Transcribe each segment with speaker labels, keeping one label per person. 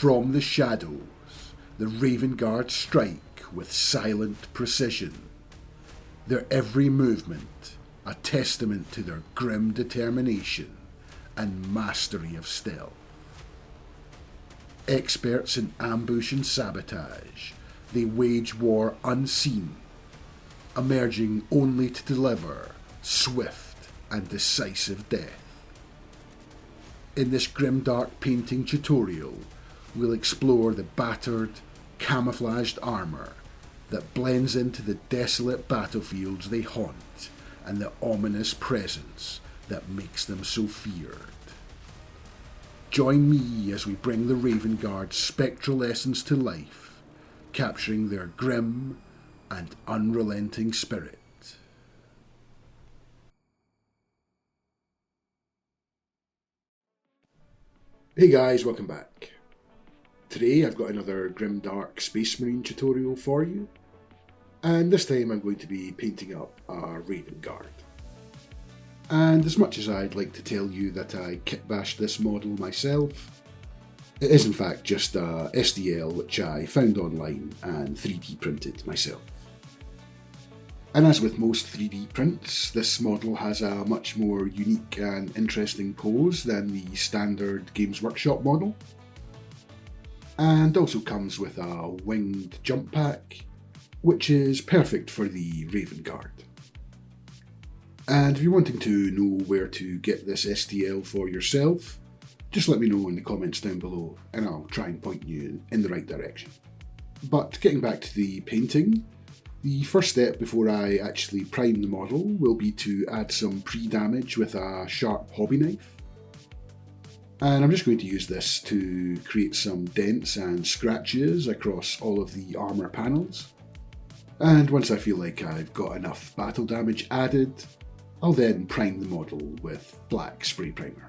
Speaker 1: From the shadows, the Raven Guard strike with silent precision, their every movement a testament to their grim determination and mastery of stealth. Experts in ambush and sabotage, they wage war unseen, emerging only to deliver swift and decisive death. In this Grimdark painting tutorial, we'll explore the battered, camouflaged armour that blends into the desolate battlefields they haunt and the ominous presence that makes them so feared. Join me as we bring the Raven Guard's spectral essence to life, capturing their grim and unrelenting spirit. Hey guys, welcome back. Today I've got another Grimdark Space Marine tutorial for you, and this time I'm going to be painting up a Raven Guard. And as much as I'd like to tell you that I kitbashed this model myself, it is in fact just a STL which I found online and 3D printed myself. And as with most 3D prints, this model has a much more unique and interesting pose than the standard Games Workshop model, and also comes with a winged jump pack, which is perfect for the Raven Guard. And if you're wanting to know where to get this STL for yourself, just let me know in the comments down below and I'll try and point you in the right direction. But getting back to the painting, the first step before I actually prime the model will be to add some pre-damage with a sharp hobby knife. And I'm just going to use this to create some dents and scratches across all of the armour panels. And once I feel like I've got enough battle damage added, I'll then prime the model with black spray primer.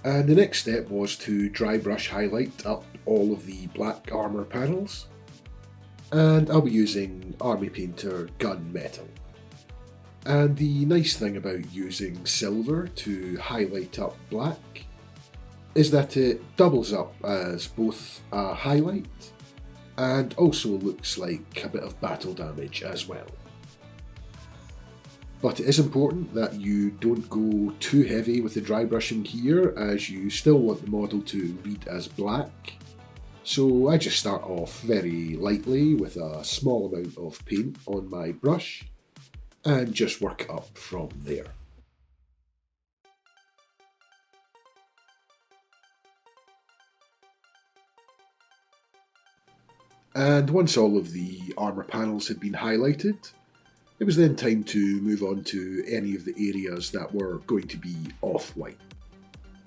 Speaker 1: And the next step was to dry brush highlight up all of the black armour panels, and I'll be using Army Painter Gunmetal. And the nice thing about using silver to highlight up black is that it doubles up as both a highlight and also looks like a bit of battle damage as well. But it is important that you don't go too heavy with the dry brushing here, as you still want the model to read as black. So I just start off very lightly with a small amount of paint on my brush and just work up from there. And once all of the armour panels had been highlighted, it was then time to move on to any of the areas that were going to be off-white.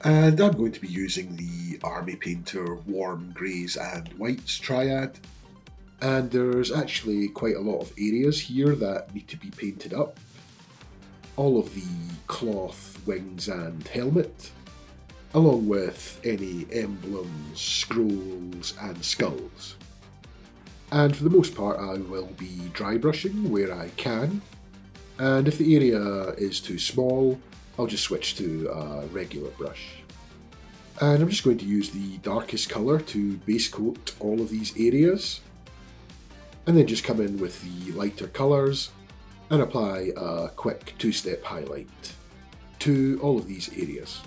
Speaker 1: And I'm going to be using the Army Painter Warm Greys and Whites triad. And there's actually quite a lot of areas here that need to be painted up. All of the cloth, wings and helmet, along with any emblems, scrolls and skulls. And for the most part I will be dry brushing where I can, and if the area is too small I'll just switch to a regular brush. And I'm just going to use the darkest colour to base coat all of these areas, and then just come in with the lighter colours and apply a quick two-step highlight to all of these areas.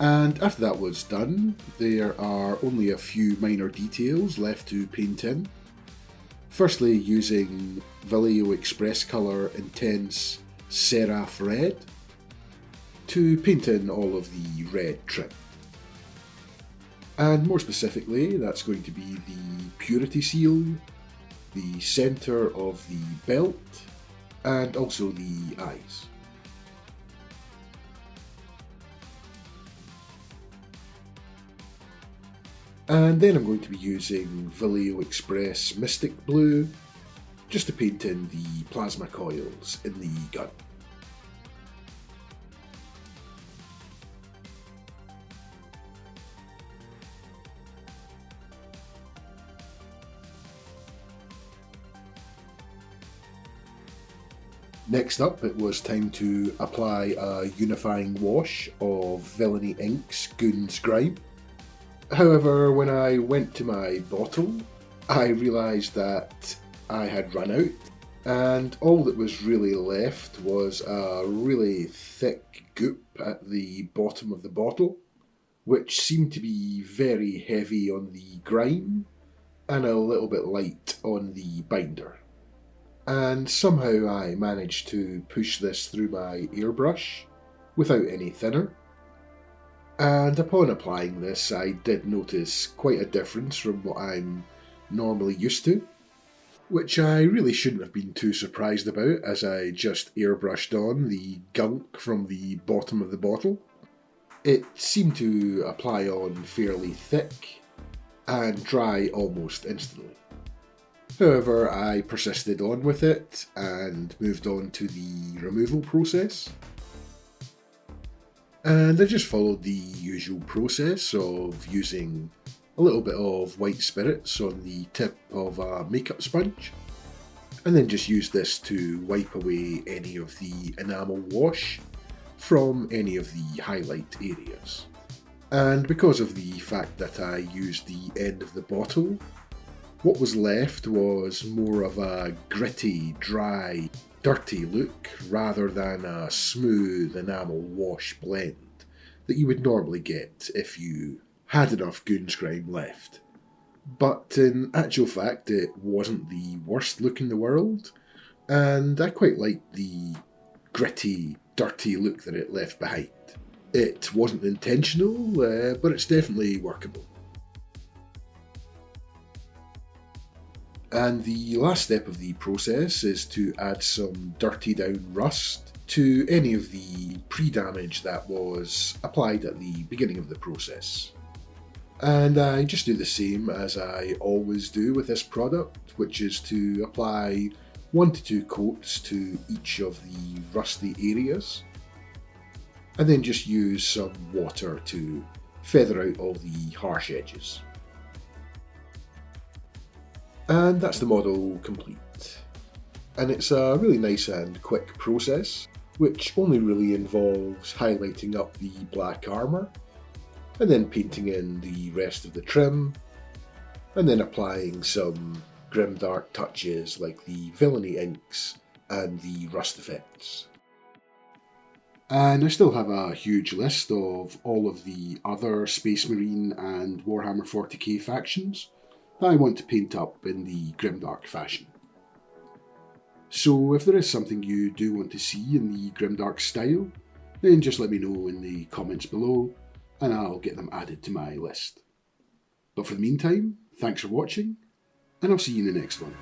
Speaker 1: And after that was done, there are only a few minor details left to paint in. Firstly, using Vallejo Express Colour Intense Seraph Red to paint in all of the red trim. And more specifically, that's going to be the Purity Seal, the centre of the belt, and also the eyes. And then I'm going to be using Vallejo Express Mystic Blue just to paint in the plasma coils in the gun. Next up, it was time to apply a unifying wash of Villainy Inks Goon's Grime. However, when I went to my bottle, I realised that I had run out, and all that was really left was a really thick goop at the bottom of the bottle, which seemed to be very heavy on the grime and a little bit light on the binder. And somehow I managed to push this through my airbrush without any thinner. And upon applying this, I did notice quite a difference from what I'm normally used to, which I really shouldn't have been too surprised about, as I just airbrushed on the gunk from the bottom of the bottle. It seemed to apply on fairly thick and dry almost instantly. However, I persisted on with it and moved on to the removal process. And I just followed the usual process of using a little bit of white spirits on the tip of a makeup sponge, and then just use this to wipe away any of the enamel wash from any of the highlight areas. And because of the fact that I used the end of the bottle, what was left was more of a gritty, dry, dirty look rather than a smooth enamel wash blend that you would normally get if you had enough Goon's Grime left. But in actual fact, it wasn't the worst look in the world, and I quite liked the gritty, dirty look that it left behind. It wasn't intentional, but it's definitely workable. And the last step of the process is to add some dirty down rust to any of the pre-damage that was applied at the beginning of the process. And I just do the same as I always do with this product, which is to apply 1 to 2 coats to each of the rusty areas, and then just use some water to feather out all the harsh edges. And that's the model complete. And it's a really nice and quick process, which only really involves highlighting up the black armour, and then painting in the rest of the trim, and then applying some Grimdark touches like the villainy inks and the rust effects. And I still have a huge list of all of the other Space Marine and Warhammer 40k factions that I want to paint up in the Grimdark fashion. So if there is something you do want to see in the Grimdark style, then just let me know in the comments below, and I'll get them added to my list. But for the meantime, thanks for watching, and I'll see you in the next one.